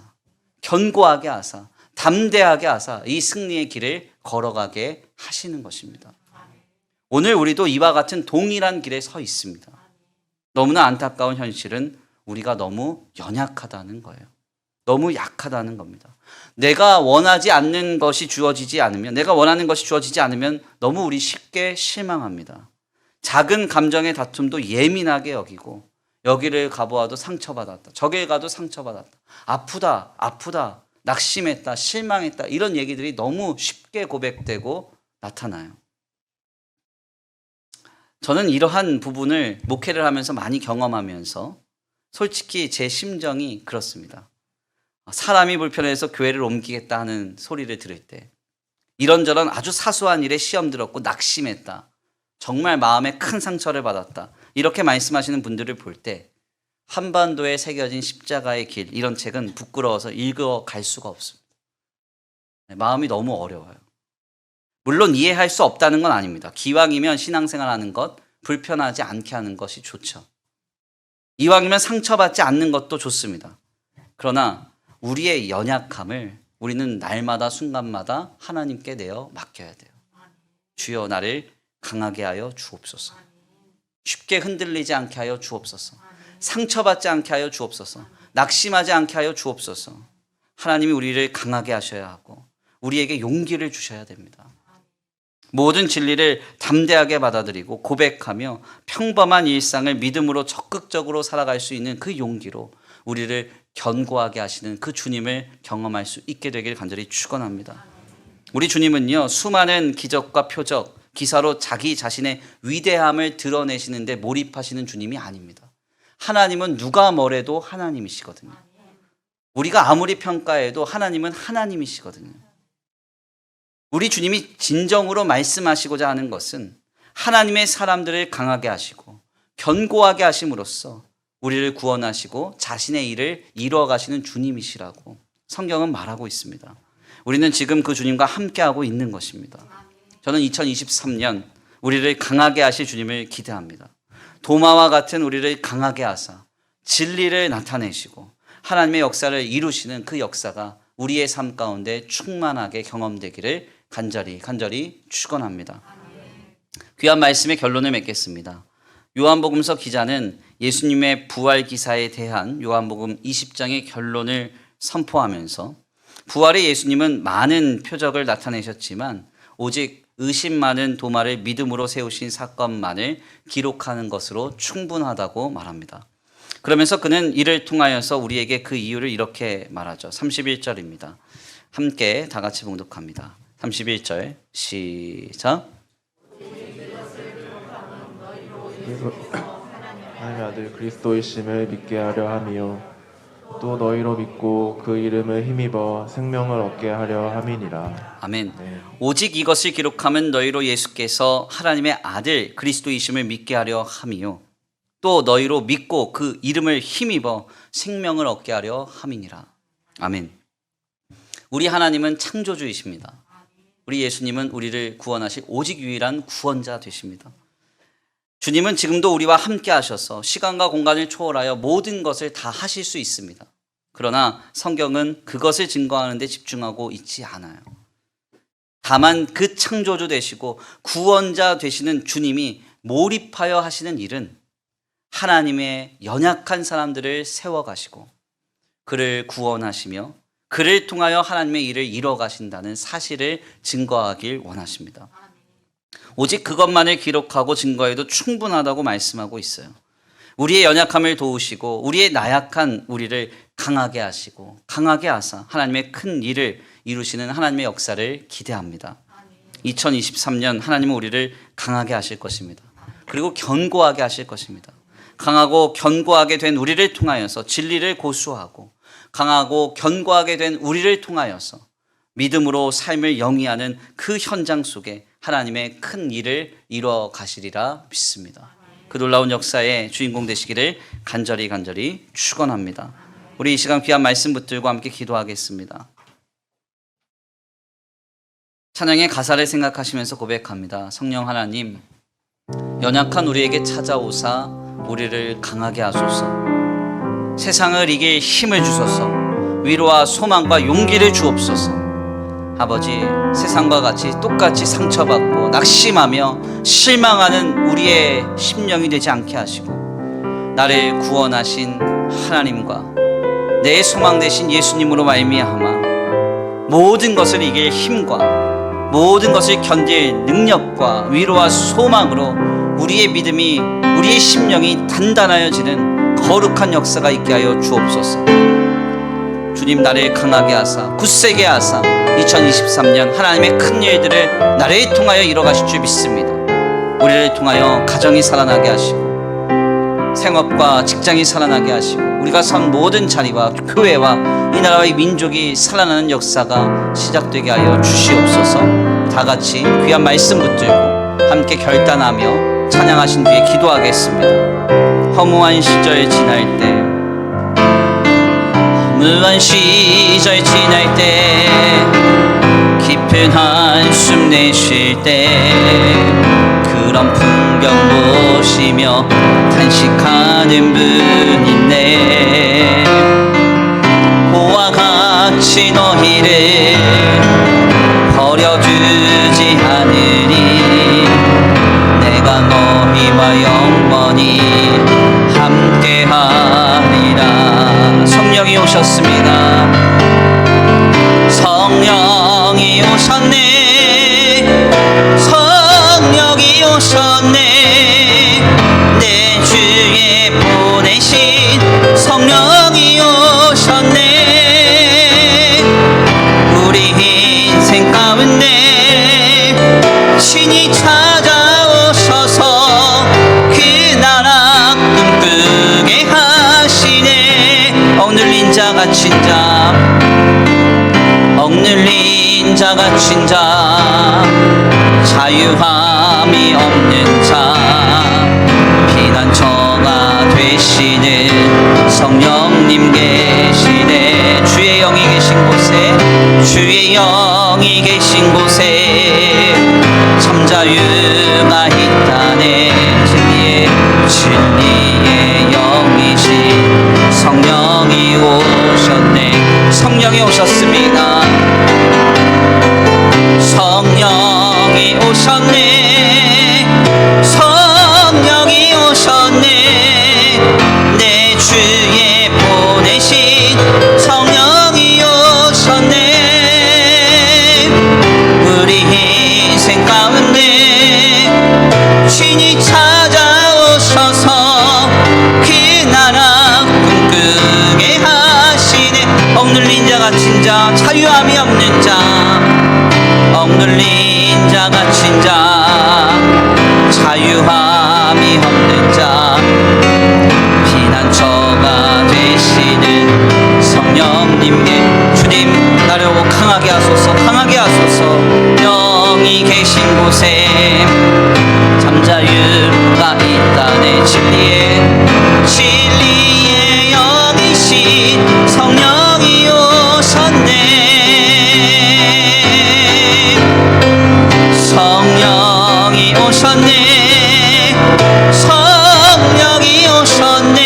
견고하게 하사, 담대하게 하사 이 승리의 길을 걸어가게 하시는 것입니다. 오늘 우리도 이와 같은 동일한 길에 서 있습니다. 너무나 안타까운 현실은 우리가 너무 연약하다는 거예요. 너무 약하다는 겁니다. 내가 원하지 않는 것이 주어지지 않으면, 내가 원하는 것이 주어지지 않으면 너무 우리 쉽게 실망합니다. 작은 감정의 다툼도 예민하게 여기고, 여기를 가보아도 상처받았다, 저길 가도 상처받았다, 아프다, 낙심했다, 실망했다, 이런 얘기들이 너무 쉽게 고백되고 나타나요. 저는 이러한 부분을 목회를 하면서 많이 경험하면서 솔직히 제 심정이 그렇습니다. 사람이 불편해서 교회를 옮기겠다 하는 소리를 들을 때, 이런저런 아주 사소한 일에 시험 들었고 낙심했다, 정말 마음에 큰 상처를 받았다, 이렇게 말씀하시는 분들을 볼 때 한반도에 새겨진 십자가의 길, 이런 책은 부끄러워서 읽어갈 수가 없습니다. 마음이 너무 어려워요. 물론 이해할 수 없다는 건 아닙니다. 기왕이면 신앙생활하는 것, 불편하지 않게 하는 것이 좋죠. 이왕이면 상처받지 않는 것도 좋습니다. 그러나 우리의 연약함을 우리는 날마다 순간마다 하나님께 내어 맡겨야 돼요. 주여 나를 강하게 하여 주옵소서. 쉽게 흔들리지 않게 하여 주옵소서. 상처받지 않게 하여 주옵소서. 낙심하지 않게 하여 주옵소서. 하나님이 우리를 강하게 하셔야 하고 우리에게 용기를 주셔야 됩니다. 모든 진리를 담대하게 받아들이고 고백하며 평범한 일상을 믿음으로 적극적으로 살아갈 수 있는 그 용기로 우리를 견고하게 하시는 그 주님을 경험할 수 있게 되길 간절히 축원합니다. 우리 주님은요, 수많은 기적과 표적, 기사로 자기 자신의 위대함을 드러내시는데 몰입하시는 주님이 아닙니다. 하나님은 누가 뭐래도 하나님이시거든요. 우리가 아무리 평가해도 하나님은 하나님이시거든요. 우리 주님이 진정으로 말씀하시고자 하는 것은 하나님의 사람들을 강하게 하시고 견고하게 하심으로써 우리를 구원하시고 자신의 일을 이루어가시는 주님이시라고 성경은 말하고 있습니다. 우리는 지금 그 주님과 함께하고 있는 것입니다. 저는 2023년 우리를 강하게 하실 주님을 기대합니다. 도마와 같은 우리를 강하게 하사 진리를 나타내시고 하나님의 역사를 이루시는 그 역사가 우리의 삶 가운데 충만하게 경험되기를 간절히 축원합니다. 귀한 말씀의 결론을 맺겠습니다. 요한복음서 기자는 예수님의 부활 기사에 대한 요한복음 20장의 결론을 선포하면서 부활의 예수님은 많은 표적을 나타내셨지만 오직 의심 많은 도마를 믿음으로 세우신 사건만을 기록하는 것으로 충분하다고 말합니다. 그러면서 그는 이를 통하여서 우리에게 그 이유를 이렇게 말하죠. 31절입니다. 함께 다 같이 봉독합니다. 31절 시작. 하나님의 아들 그리스도이심을 믿게 하려 함이요 또 너희로 믿고 그 이름을 힘입어 생명을 얻게 하려 함이니라. 아멘. 네. 오직 이것을 기록하면 너희로 예수께서 하나님의 아들 그리스도이심을 믿게 하려 함이요 또 너희로 믿고 그 이름을 힘입어 생명을 얻게 하려 함이니라. 아멘. 우리 하나님은 창조주이십니다. 우리 예수님은 우리를 구원하실 오직 유일한 구원자 되십니다. 주님은 지금도 우리와 함께 하셔서 시간과 공간을 초월하여 모든 것을 다 하실 수 있습니다. 그러나 성경은 그것을 증거하는 데 집중하고 있지 않아요. 다만 그 창조주 되시고 구원자 되시는 주님이 몰입하여 하시는 일은 하나님의 연약한 사람들을 세워가시고 그를 구원하시며 그를 통하여 하나님의 일을 이뤄가신다는 사실을 증거하길 원하십니다. 오직 그것만을 기록하고 증거해도 충분하다고 말씀하고 있어요. 우리의 연약함을 도우시고 우리의 나약한 우리를 강하게 하시고 강하게 하사 하나님의 큰 일을 이루시는 하나님의 역사를 기대합니다. 2023년 하나님은 우리를 강하게 하실 것입니다. 그리고 견고하게 하실 것입니다. 강하고 견고하게 된 우리를 통하여서 진리를 고수하고 강하고 견고하게 된 우리를 통하여서 믿음으로 삶을 영위하는 그 현장 속에 하나님의 큰 일을 이루어 가시리라 믿습니다. 그 놀라운 역사의 주인공 되시기를 간절히 축원합니다. 우리 이 시간 귀한 말씀 붙들고 함께 기도하겠습니다. 찬양의 가사를 생각하시면서 고백합니다. 성령 하나님, 연약한 우리에게 찾아오사 우리를 강하게 하소서. 세상을 이길 힘을 주소서. 위로와 소망과 용기를 주옵소서. 아버지, 세상과 같이 똑같이 상처받고 낙심하며 실망하는 우리의 심령이 되지 않게 하시고, 나를 구원하신 하나님과 내 소망 되신 예수님으로 말미암아 모든 것을 이길 힘과 모든 것을 견딜 능력과 위로와 소망으로 우리의 믿음이, 우리의 심령이 단단하여지는 거룩한 역사가 있게 하여 주옵소서. 주님, 나를 강하게 하사 굳세게 하사 2023년 하나님의 큰 일들을 나를 통하여 이뤄가실 줄 믿습니다. 우리를 통하여 가정이 살아나게 하시고 생업과 직장이 살아나게 하시고 우리가 선 모든 자리와 교회와 이 나라의 민족이 살아나는 역사가 시작되게 하여 주시옵소서. 다 같이 귀한 말씀 붙들고 함께 결단하며 찬양하신 뒤에 기도하겠습니다. 허무한 시절 지날 때, 허무한 시절 지날 때, 깊은 한숨 내쉴 때, 그런 풍경 보시며 탄식하는 분 있네. 고와 같이 너희를 버려두지 않으니 내가 너희와 영원히 함께하리라. 성령이 오셨습니다. 성령이 오셨네. 성령이 오셨네. 내 주에 보내신 성령이 오셨네. 우리 인생 가운데 신이 찾아오셔서 그 나라 꿈꾸게 하시네. 억눌린 자 갇힌 자, 억눌린 자 갇힌 자, 자유함이 없는 자, 피난처가 되시는 성령님 계시네. 주의 영이 계신 곳에, 주의 영이 계신 곳에 참자유가 있다네. 진리의 영이신 성령이 오셨네. 성령이 오셨습니다. 성령이 오셨네. 성령이 오셨네. 내 주에 보내신 성령이 오셨네. 우리 인생 가운데 신이 찾아오셔서 그 나라 꿈꾸게 하시네. 억눌린 자 갇힌 자, 자유함이 없는 자, 억눌린 자 갇힌 자, 자유함이 없는 자, 피난처가 되시는 성령님께, 주님 나를 강하게 하소서, 강하게 하소서. 영이 계신 곳에 잠자유가 있다네. 진리의 영이신 성령이 오셨네. 성령이 오셨네. 성령이 오셨네.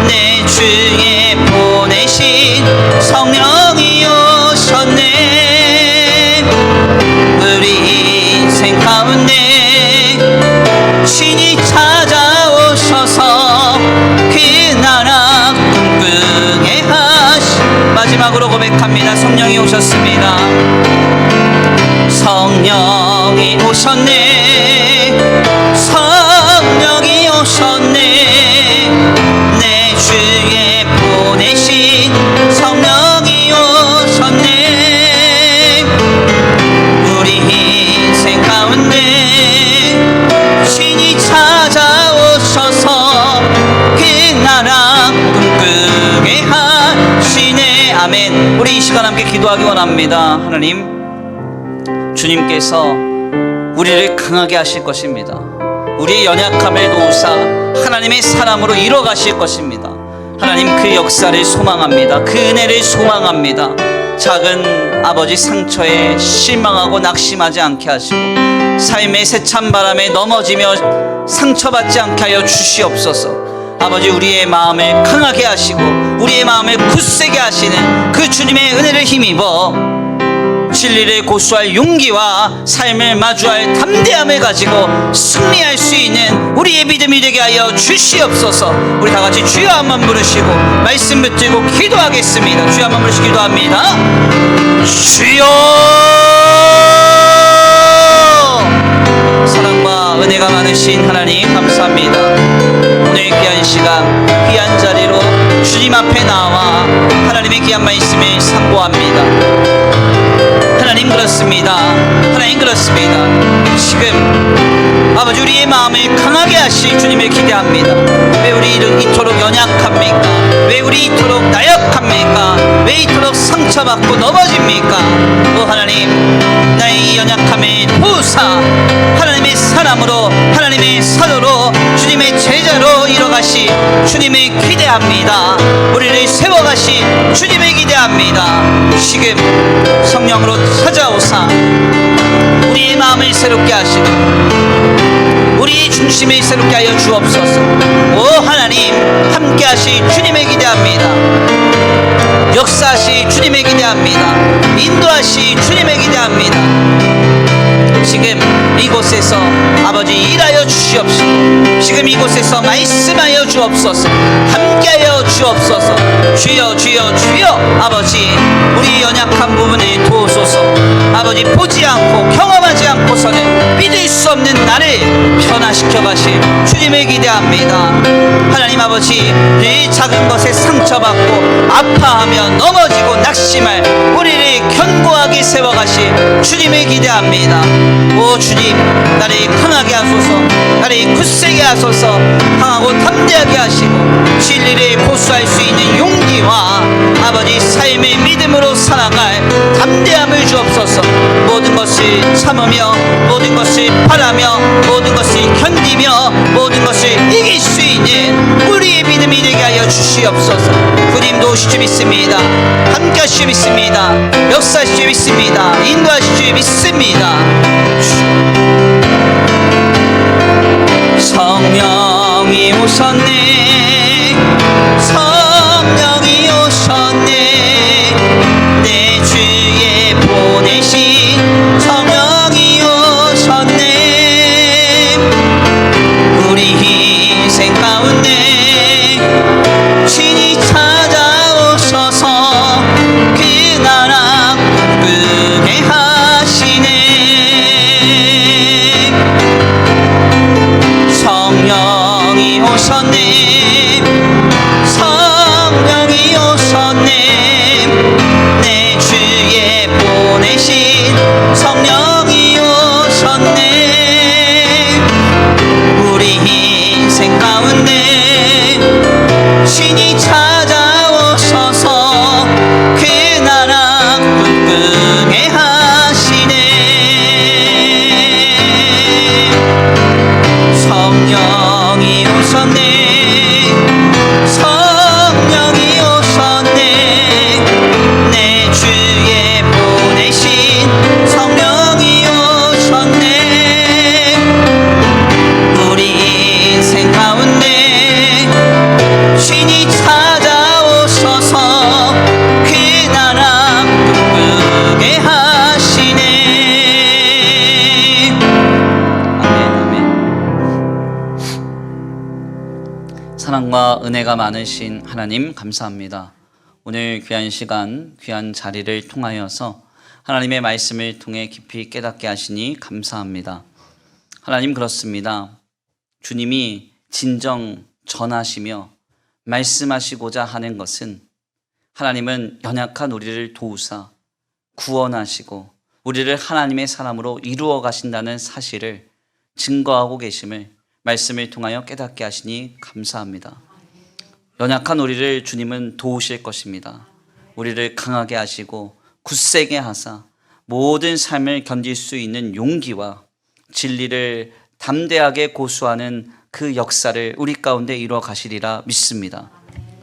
내 주에 보내신 성령이 오셨네. 우리 인생 가운데 신이 찾아오셔서 그 나라 꿈꾸게 하시. 마지막으로 고백합니다. 성령이 오셨습니다. 성령이 오셨네. 성령이 오셨네. 내 주에 보내신 성령이 오셨네. 우리 인생 가운데 신이 찾아오셔서 그 나라 꿈꾸게 하시네. 아멘. 우리 이 시간 함께 기도하기 원합니다. 하나님, 주님께서 우리를 강하게 하실 것입니다. 우리의 연약함을 도우사 하나님의 사람으로 이뤄 가실 것입니다. 하나님, 그 역사를 소망합니다. 그 은혜를 소망합니다. 작은 아버지 상처에 실망하고 낙심하지 않게 하시고 삶의 세찬 바람에 넘어지며 상처받지 않게 하여 주시옵소서. 아버지, 우리의 마음을 강하게 하시고 우리의 마음을 굳세게 하시는 그 주님의 은혜를 힘입어 진리를 고수할 용기와 삶을 마주할 담대함을 가지고 승리할 수 있는 우리의 믿음이 되게 하여 주시옵소서. 우리 다 같이 주여 한번 부르시고 말씀 붙들고 기도하겠습니다. 주여 한번 부르시고 기도합니다. 주여, 사랑과 은혜가 많으신 하나님 감사합니다. 오늘 귀한 시간 귀한 자리로 주님 앞에 나와 하나님의 귀한 말씀을 상고합니다. 하나님 그렇습니다. 하나님 그렇습니다. 지금 아버지 우리의 마음을 강하게 하실 주님을 기대합니다. 왜 우리를 이토록 연약합니까? 왜 우리 이토록 나약합니까? 왜 이토록 상처받고 넘어집니까? 오 하나님, 나의 이 연약함을 보사 하나님의 사람으로 하나님의 사도로 주님의 제자로 이뤄가시 주님을 기대합니다. 우리를 세워가시 주님을 기대합니다. 지금 성령으로 찾아오사 우리의 마음을 새롭게 하시고 우리의 중심을 새롭게 하여 주옵소서. 오 하나님, 함께 하시 주님을 기대합니다. 역사하시 주님을 기대합니다. 인도하시 주님을 기대합니다. 지금 이곳에서 아버지 일하여 주시옵시고 지금 이곳에서 말씀하여 주옵소서. 함께하여 주옵소서. 주여 주여 주여 아버지 우리 연약한 부분을 도우소서. 아버지 보지 않고 경험하지 않고서는 믿을 수 없는 나를 변화시켜 가실 주님을 기대합니다. 하나님 아버지 늘 작은 것에 상처받고 아파하며 넘어지고 낙심할 우리를 견고하게 세워가실 주님을 기대합니다. 오 주님, 나를 강하게 하소서. 나를 굳세게 하소서. 강하고 담대하게 하시고 진리를 고수할 수 있는 용기와 아버지 삶의 믿음으로 살아갈 담대함을 주옵소서. 모든 것을 참으며 모든 것을 바라며 모든 것을 견디며 모든 것을 이길 수 있는 우리의 믿음이 되게 하여 주시옵소서. 주님 도우실 줄 믿습니다. 함께 하실 줄 믿습니다. 역사하실 줄 믿습니다. 인도하실 줄 믿습니다. 성령이 오셨네. 성령이 오셨네. 내 주에 보내신 성령이 오셨네. 우리 인생 가운데 신이 찾아오셔서 그 나라 꿈꾸게 하시네. 성령이 오셨네. 성령이 오셨네. 내 주에 보내신 성령이 오셨네. 우리 인생 가운데 신이 찾아오셔서 그 나라 꿈꾸게 하시네. 성령이 오셨네. 성령이 오셨네. 내 주에 보내신 성령이 오셨네. 우리 인생 가운데 신이 찾아오셔서 그 나라 꿈꾸게 하시네. 사랑과 은혜가 많으신 하나님 감사합니다. 오늘 귀한 시간, 귀한 자리를 통하여서 하나님의 말씀을 통해 깊이 깨닫게 하시니 감사합니다. 하나님 그렇습니다. 주님이 진정 전하시며 말씀하시고자 하는 것은 하나님은 연약한 우리를 도우사 구원하시고 우리를 하나님의 사람으로 이루어 가신다는 사실을 증거하고 계심을 말씀을 통하여 깨닫게 하시니 감사합니다. 연약한 우리를 주님은 도우실 것입니다. 우리를 강하게 하시고 굳세게 하사 모든 삶을 견딜 수 있는 용기와 진리를 담대하게 고수하는 그 역사를 우리 가운데 이루어 가시리라 믿습니다.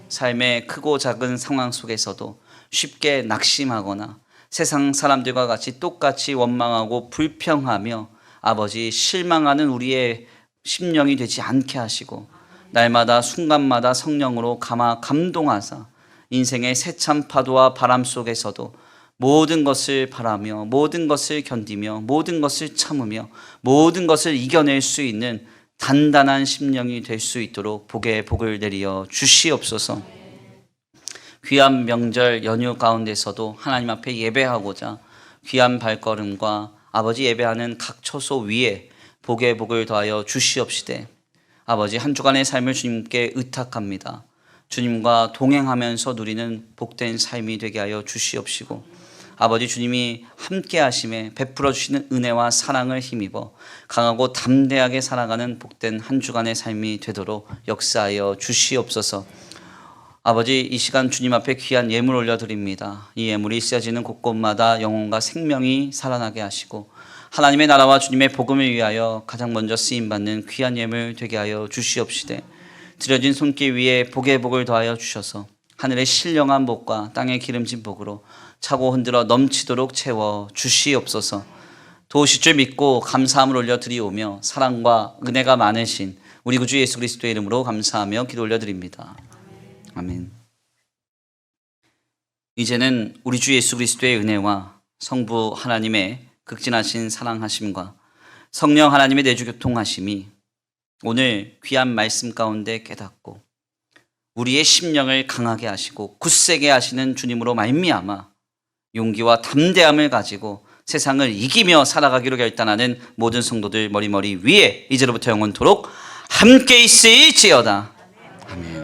삶의 크고 작은 상황 속에서도 쉽게 낙심하거나 세상 사람들과 같이 똑같이 원망하고 불평하며 아버지 실망하는 우리의 심령이 되지 않게 하시고 날마다 순간마다 성령으로 감동하사 인생의 세찬 파도와 바람 속에서도 모든 것을 바라며 모든 것을 견디며 모든 것을 참으며 모든 것을 이겨낼 수 있는 단단한 심령이 될 수 있도록 복에 복을 내리어 주시옵소서. 귀한 명절 연휴 가운데서도 하나님 앞에 예배하고자 귀한 발걸음과 아버지 예배하는 각 처소 위에 복에 복을 더하여 주시옵시되 아버지 한 주간의 삶을 주님께 의탁합니다. 주님과 동행하면서 누리는 복된 삶이 되게 하여 주시옵시고 아버지 주님이 함께 하심에 베풀어 주시는 은혜와 사랑을 힘입어 강하고 담대하게 살아가는 복된 한 주간의 삶이 되도록 역사하여 주시옵소서. 아버지 이 시간 주님 앞에 귀한 예물 올려드립니다. 이 예물이 쓰여지는 곳곳마다 영혼과 생명이 살아나게 하시고 하나님의 나라와 주님의 복음을 위하여 가장 먼저 쓰임받는 귀한 예물 되게 하여 주시옵시되 드려진 손길 위에 복의 복을 더하여 주셔서 하늘의 신령한 복과 땅의 기름진 복으로 차고 흔들어 넘치도록 채워 주시옵소서. 도우실 줄 믿고 감사함을 올려드리오며 사랑과 은혜가 많으신 우리 구주 예수 그리스도의 이름으로 감사하며 기도 올려드립니다. 아멘. 이제는 우리 주 예수 그리스도의 은혜와 성부 하나님의 극진하신 사랑하심과 성령 하나님의 내주 교통하심이 오늘 귀한 말씀 가운데 깨닫고 우리의 심령을 강하게 하시고 굳세게 하시는 주님으로 말미암아 용기와 담대함을 가지고 세상을 이기며 살아가기로 결단하는 모든 성도들 머리머리 위에 이제로부터 영원토록 함께 있을지어다. 아멘.